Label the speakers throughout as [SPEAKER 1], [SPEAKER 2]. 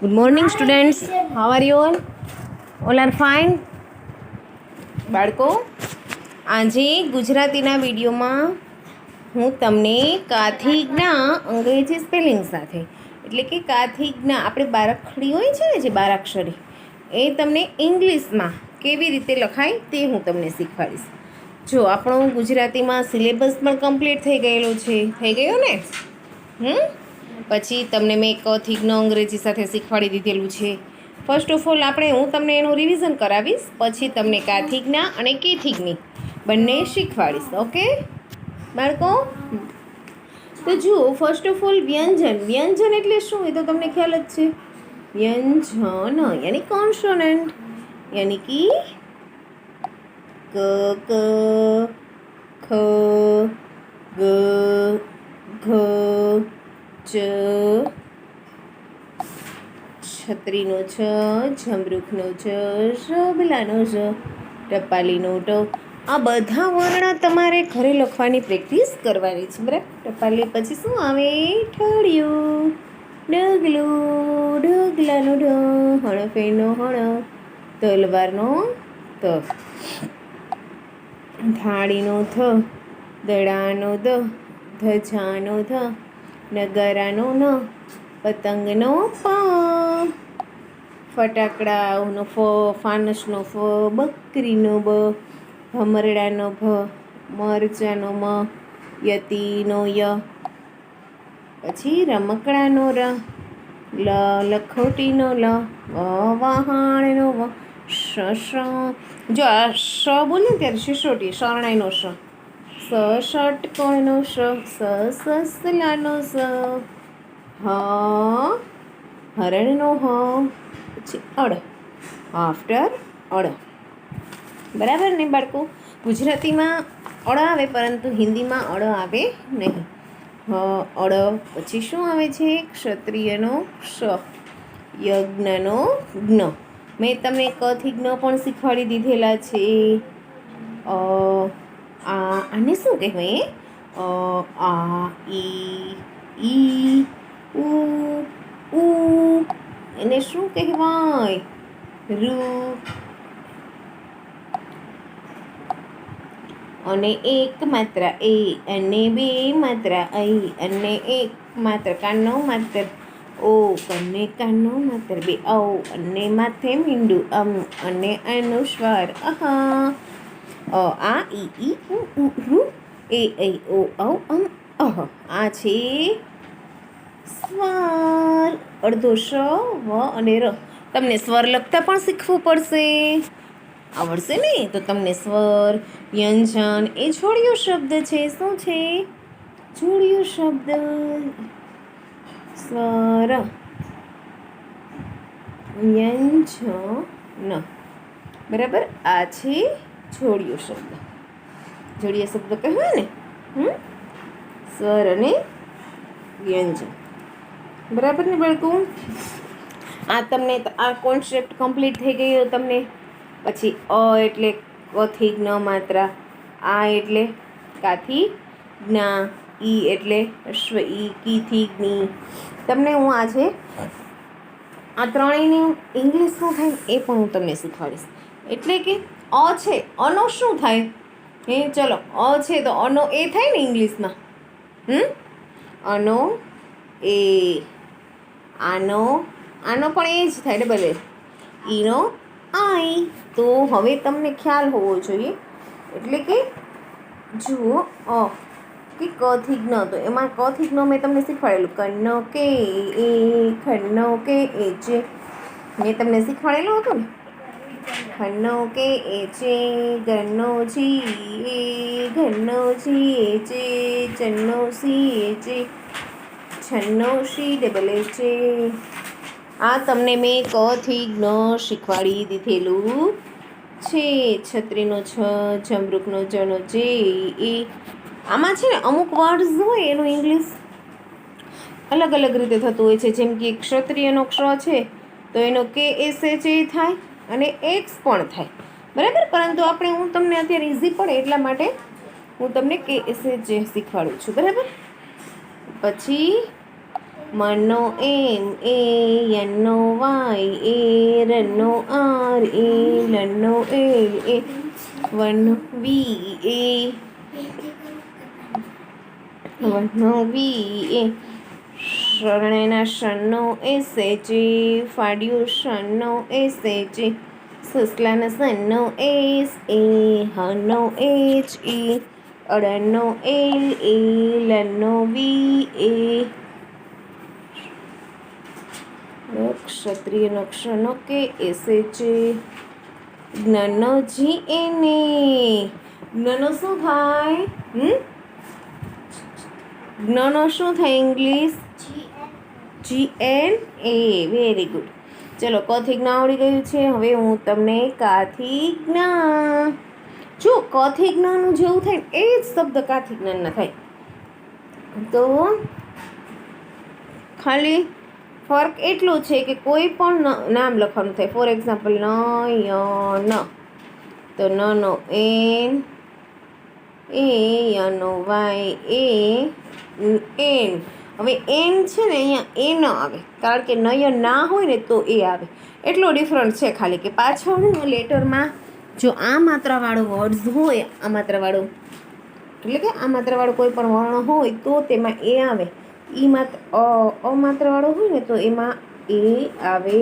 [SPEAKER 1] Good morning, students. How are you all? All are fine. બાળકો, આજે ગુજરાતીના વિડીયોમાં હું તમને કાથિગના અંગ્રેજી સ્પેલિંગ સાથે એટલે કે કાથિગના આપણે બારાક્ષરી હોય છે ને જે બારાક્ષરી એ તમને ઇંગ્લિશમાં કેવી રીતે લખાય તે હું તમને શીખવાડીશ. જો આપણો ગુજરાતીમાં સિલેબસ પણ કમ્પ્લીટ થઈ ગયેલો છે, થઈ ગયો ને? પછી તમને મેં કથિગનો અંગ્રેજી સાથે શીખવાડી દીધેલું છે. ફર્સ્ટ ઓફ ઓલ હું તમને એનું રિવિઝન કરાવીશ, પછી તમને કાથિગના અને કેથિગની બંને શીખવાડીશ. ઓકે બાળકો? તો જુઓ, ફર્સ્ટ ઓફ ઓલ વ્યંજન એટલે શું એ તો તમને ખ્યાલ જ છે. વ્યંજન યાની કોન્સોનન્ટ, યાની કી ક ક ખ ગ ઘ ચ, છત્રીનો છ, ઝમરૂખનો છ, શબલાનો ઝ, ટપાલીનો ટ. આ બધા વર્ણ તમારે ઘરે લખવાની પ્રેક્ટિસ કરવાની છે, બરાબર? ટપાલી પછી શું આવે? ઠળિયું, ડગલું, ડગલાનો ઢ, હણફેનો હણ, તલવારનો ત, થાળીનો થ, દડાનો દ, ધજાનો ધ, નગારાનો ન, પતંગનો પ, ફટાકડાનો ફ, ફાનસનો ફ, બકરીનો બ, ભમરડાનો ભ, મરચાનો મ, યતિનો ય, પછી રમકડાનો ર, લ, લખોટીનો લ, વહાણનો વ, શ. જો આ શ બોલે ત્યારે શિશોટી, શરણાઈનો શ, ષટકોણનો શ, સસલાનો સ, હ, હરણનો હ, પછી અડ, આફ્ટર અડ. બરાબર ને બાળકો? ગુજરાતીમાં અડ આવે પરંતુ હિન્દીમાં અડ આવે નહીં. અડ પછી શું આવે છે? ક્ષત્રિયનો ક્ષ, યજ્ઞનો જ્ઞ. મેં તમને કથિગનો પણ શીખવાડી દીધેલા છે. આને શું કહેવાય? આ, ઈ, ઉ, એને શું કહેવાય? રૂ. અને એક માત્ર એ, અને બે માત્ર ಐ, અને એક માત્ર કાનનો માત્ર ઓ, અને કાનનો માત્ર બે ઔ, અને માથે મીંડું અમ, અને અનુસ્વાર અહા. આ ઈ ઉ રૂ, એ ઐ ઓ ઔ અમ અહ. આ છે સ્વર. અડધો શ, વ અને ર. તમને સ્વર લખતા પણ શીખવું પડશે. આવડશે ને તો તમને સ્વર, વ્યંજન એ જોડિયો શબ્દ છે. શું છે? જોડિયો શબ્દ. સ્વર, વ્યંજન. બરાબર? આ છે જોડિયો શબ્દ. જોડિયો શબ્દ કહેવાય ને. સ્વર અને વ્યંજન. બરાબર ને બાળકો? આ તમને આ કોન્સેપ્ટ કમ્પ્લીટ થઈ ગયો તમને. પછી અ એટલે કથિગ ન માત્રા, આ એટલે કાથિગ જ્ઞા, ઈ એટલે અશ્વ ઈ, કીથિગની. તમને હું આજે આ ત્રણેયની ઇંગ્લિશ શું થાય એ પણ હું તમને શીખવાડીશ. એટલે કે અ છે, અનો શું થાય? ચલો, અ છે તો અનો એ થાય ને ઇંગ્લિશમાં. અનો એ, આનો પણ એ જ થાય, ડબલ એ. ઈનો આઈ. તો હવે તમને ખ્યાલ હોવો જોઈએ. એટલે કે જુઓ, કે કથિગ્ન, તો એમાં કથિગ્ન મેં તમને શીખવાડેલું. કન્નો કે એ, ખન્નો કે એ જે મેં તમને શીખવાડેલું હતું ને. ખન્નો કે એ જે, ગન્નો જી એ, ઘન્નો જી એ જે, ચન્નો સી એ જે, છન્નો શી ડબલ એ જે. આ તમને મેં કથિગ્ન શીખવાડી દીધેલું છે. છત્રીનો છ, જમરૂખનો જનો જે એ. આમાં છે ને અમુક વર્ડ્સ હોય એનું ઇંગ્લિશ અલગ અલગ રીતે થતું હોય છે. જેમ કે ક્ષત્રિયનો ક્ષ છે તો એનો કે એસ એચ એ થાય અને એક્સ પણ થાય. બરાબર? પરંતુ હું તમને અત્યારે ઇઝી પડે એટલા માટે હું તમને કે એસ એચ એ શીખવાડું છું. બરાબર? પછી મનો એમ એ યનો વાય એ રનો આર એ લનો એલ એ વનો વી એ વનો વી એ શરણેના શનનો એસે જે ફાડ્યું શનનો એસે જે સસલાના સનનો એસ એ હનો એચ એ અડનો એલ એ લનો વી એ ક્ષત્રિયનો ક્ષનો કે એસે જે જ્ઞનો જી એને જ્ઞનો શું થાય જ્ઞનો શું થાય ઇંગ્લિશ જી એન એ વેરી ગુડ. ચલો કથી જ્ઞ આવડી ગયું છે. હવે હું તમને કાથી જ્ઞ જો કથી જ્ઞનું જેવું થાય એ જ શબ્દ કાથી જ્ઞાનના થાય તો ખાલી ફર્ક એટલો છે કે કોઈ પણ નામ લખવાનું થાય. ફોર એક્ઝામ્પલ નયન તો નનો એન એ યનો વાય એ એન. હવે એન છે ને અહીંયા એ ન આવે કારણ કે નયન ના હોય ને તો એ આવે. એટલો ડિફરન્ટ છે ખાલી કે પાછળના લેટરમાં જો આ માત્રાવાળો વર્ડ્સ હોય આ માત્રાવાળો એટલે કે આ માત્રાવાળો કોઈ પણ વર્ણ હોય તો તેમાં એ આવે. અમાત્રાવાળો હોય ને તો એમાં એ આવે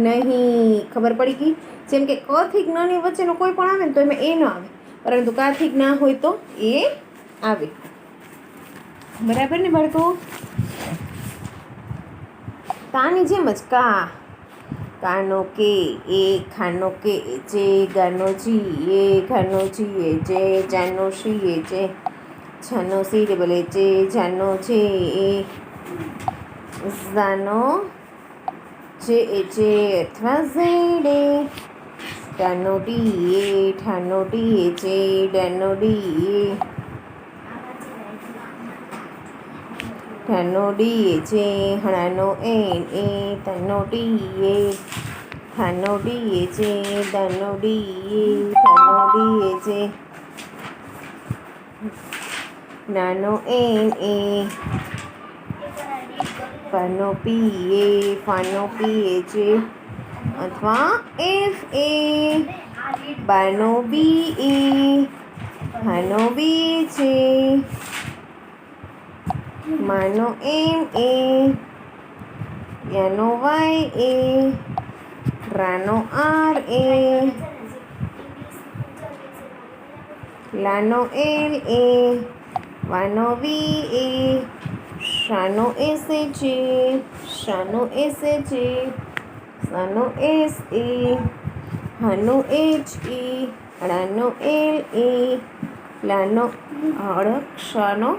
[SPEAKER 1] નહીં. ખબર પડી ગઈ? જેમ કે ક થી જ્ઞની વચ્ચેનો કોઈ પણ આવે ને તો એમાં એ ન આવે પરંતુ કા થી જ્ઞ હોય તો એ આવે. બરાબર ને બાળકો? કાની જેમ જ કાનો કે એ ખાનો કે જે ગાનો જી એ ઘાનો જી એ જે જાનો શી એ જે છાનો સી ડબલ એ જે જાનો જે એ ઝાનો જે એ જે અથવા ઝેડે ટાનો ડી એ ઠાનો ડી એ જે ડાનો ડી એ ઠાનો ડી એ જે હણાનો એન એ તનો ડી એ ઠાનો ડી એ જે દાનો ડી એ ઠાનો ડી એ જે નાનો એન એ પાનો પી એ ફાનો પી એ જે અથવા F A Bano B A હાનો B છે માનો એમ એ યાનો વાય એ રાનો આર એ લાનો એલ એ વાનો વી એ શાનો એસ એ છે શાનો એસ એ છે સાનો એસ એ હાનો એચ એ અડાનો એલ એ લાનો અડક્ષાનો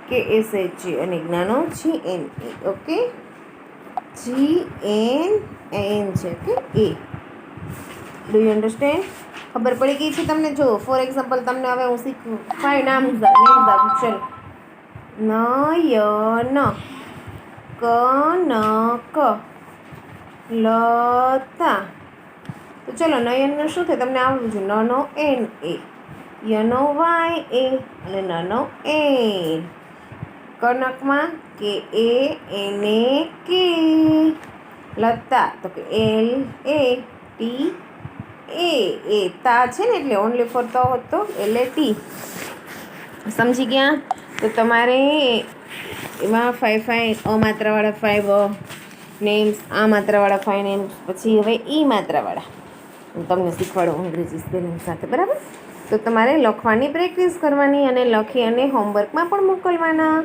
[SPEAKER 1] કે એસ એચ જી અને જ્ઞાનો G N A. Okay, G N N છે કે એ. Do you understand? ખબર પડી ગઈ છે તમને? જો ફોર એક્ઝામ્પલ તમને હવે હું શીખવું 5 નામ આપું. ચલો નયન કનક લતા. તો ચલો નયનનું શું થાય તમને આવડવું છે. નનો એન એ યનો વાય એ અને નનો એન. કનકમાં કે એ એને કે. લતા તો કે એલ એ ટી એ તા છે ને એટલે ઓનલી ફોર તો હતો એટલે ટી. સમજી ગયા? તો તમારે એમાં 5 અમાત્રાવાળા 5 નેમ્સ, આ માત્રાવાળા 5 નેમ્સ, પછી હવે ઈ માત્રાવાળા હું તમને શીખવાડું અંગ્રેજી સ્પેલિંગ સાથે. બરાબર? તો તમારે લખવાની પ્રેક્ટિસ કરવાની અને લખી અને હોમવર્કમાં પણ મોકલવાના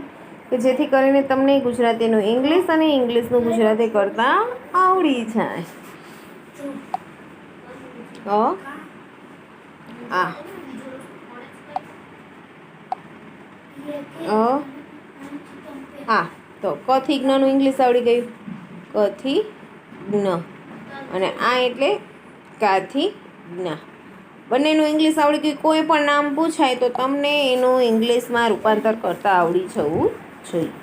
[SPEAKER 1] કે જેથી કરીને તમને ગુજરાતીનું ઇંગ્લિશ અને ઇંગ્લિશનું ગુજરાતી કરતાં આવડી જાય. તો ક થી જ્ઞનું ઇંગ્લિશ આવડી ગયું. ક થી જ્ઞ અને આ એટલે કા થી જ્ઞ. બંનેનું ઇંગ્લિશ આવડી ગયું. કોઈ પણ નામ પૂછાય તો તમને એનું ઇંગ્લિશમાં રૂપાંતર કરતાં આવડી જવું જોઈએ.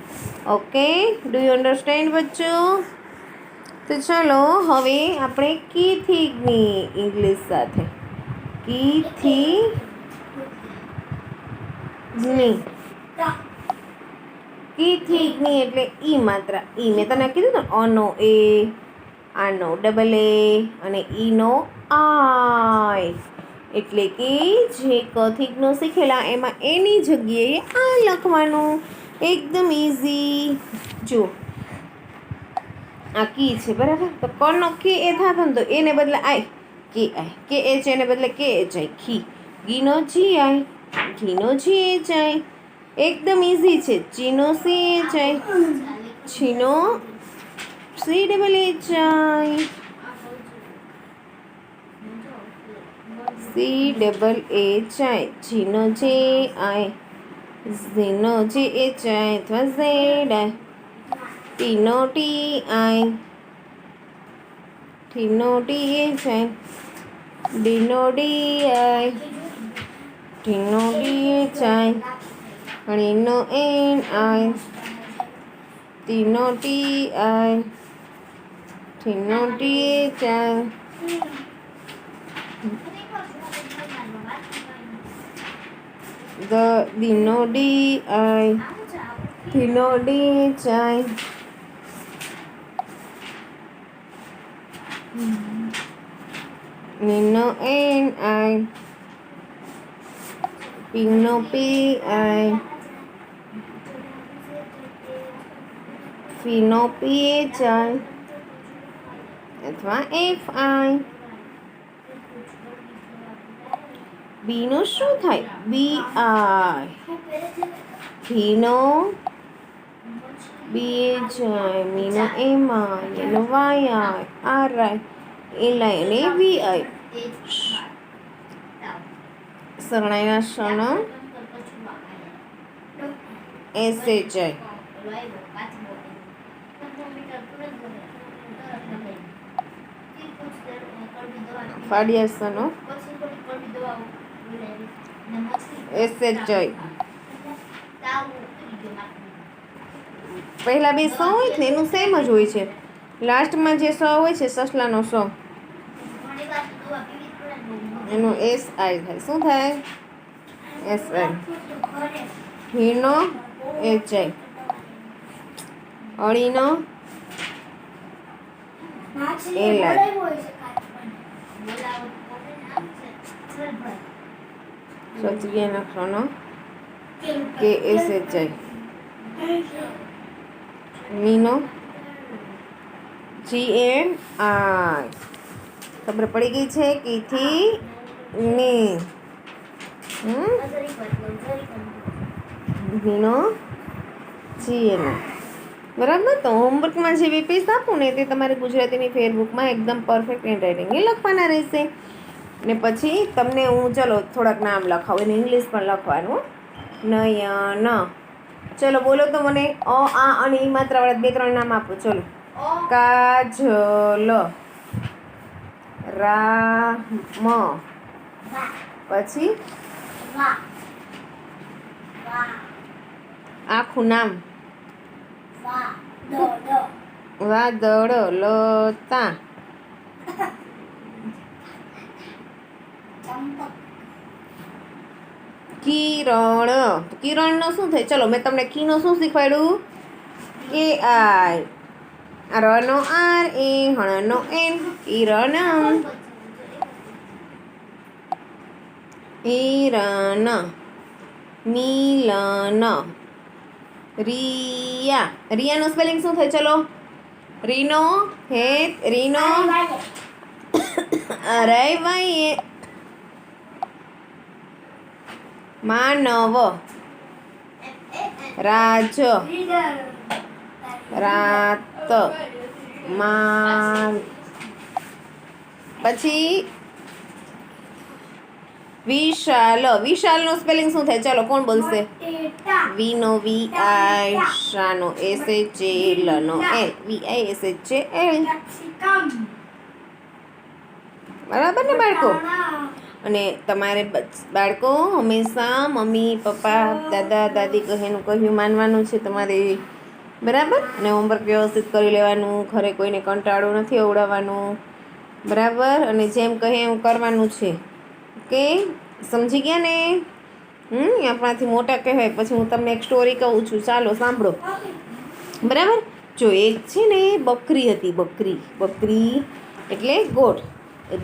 [SPEAKER 1] ઓકે, ડુ યુ અન્ડરસ્ટેન્ડ બચ્ચો? તો ચલો હવે આપણે કી થી જ્ઞ ઇંગ્લિશ સાથે. કી થી જ્ઞ થી ની એટલે ઈ માત્રા. ઈ મેં તને કીધું ને અનો એ, આનો ડબલ એ અને ઈનો આઈ. એટલે કે જે ક થી નો શીખેલા એમાં એની જગ્યાએ આ લખવાનું. એકદમ ઇઝી. જો આ કી છે બરાબર, તો કનો કે એ થતો ને તો એને બદલે આઈ કે આઈ, કે એચ એને બદલે કે એચ આઈ. ખી ગીનો જી આઈ, ઘીનો જી એચ આઈ. એકદમ ઇઝી છે. ચીનો સી એચ આઈ, છીનો C double H I, C double H I. જીનો જે આઈ, ઝીનો જે એચ આઈ અથવા ઝેડ આઈ. ટીનો ટી આઈ, ટીનો ટી એચ આઈ. ડીનો ડી આઈ, ડીનો ડી એચ આઈ. ણીનો એન આઈ, ટીનો ટી આઈ, ટીનો ટી એચ આઈ. દીનો ડી આઈ, ધીનો ડી એચ આઈ. નીનો એન આઈ, પીનો પી આઈ, ફીનો પી એચ આઈ અથવા એફ આઈ. બીનું શું થાય? બી આઈ. ભીનો B H I, મીનો M I, એનો Y I, R I, L I અને વી આઈ. શરણાઈના શનો એસ એચ આઈ. ફાડિયા શનો એસ એચ આઈ. પહેલા બે સ હોય ને એનું સેમ જ હોય છે. લાસ્ટમાં જે સ હોય છે સસલાનો સ, એનું એસ આઈ થાય. શું થાય? S I. હીનો એચ આઈ, અળીનો એલ આઈ. સચિયા નક્ષનો કે એસ એચ આઈ. મીનો જી એન આઈ. ખબર પડી ગઈ છે? કીથી ની મીનો જી એન આઈ. બરાબર. તો હોમવર્કમાં જે બે પેજ આપું ને તે તમારે ગુજરાતીની ફેરબુકમાં એકદમ પરફેક્ટ હેન્ડરાઇટિંગ લખવાના રહેશે. ને પછી તમને હું ચલો થોડાક નામ લખાવું, એને ઇંગ્લિશ પણ લખવાનું. નયન. ચલો બોલો તો મને અ આ અને ઈ માત્રાવાળા 2-3 નામ આપો. ચલો. કાજલ, રામ, પછી આખું નામ વાદળ, લતા, કિરણ. કિરણનો શું થાય? ચલો મેં તમને કીનો શું શીખવાડ્યું? કે આઈ. રનો આર એ, હણનો એન, કિરણ. હિરણ, મિલન, રિયા. રિયાનું સ્પેલિંગ શું થાય? ચલો. રીનો હેત, રીનો રવાય, માનવ, રાજ, રાત, માન. પછી વિશાલ. વિશાલનો સ્પેલિંગ શું થાય? ચલો કોણ બોલશે? વીનો વી આઈ, શાનો એસ એચ એ, લનો L, V I S H A L. બરાબર ને બાળકો? અને તમારે બાળકો હંમેશા મમ્મી પપ્પા દાદા દાદી કહેનું કહ્યું માનવાનું છે તમારે. બરાબર. અને હોમવર્ક વ્યવસ્થિત કરી લેવાનું. ઘરે કોઈને કંટાળો નથી અવડાવવાનું. બરાબર. અને જેમ કહે એમ કરવાનું છે. ઓકે, સમજી ગયા ને? આપણાથી મોટા કહેવાય. પછી હું તમને એક સ્ટોરી કહું છું, ચાલો સાંભળો. બરાબર. જો એક છે ને બકરી હતી. બકરી એટલે ગોટ. એ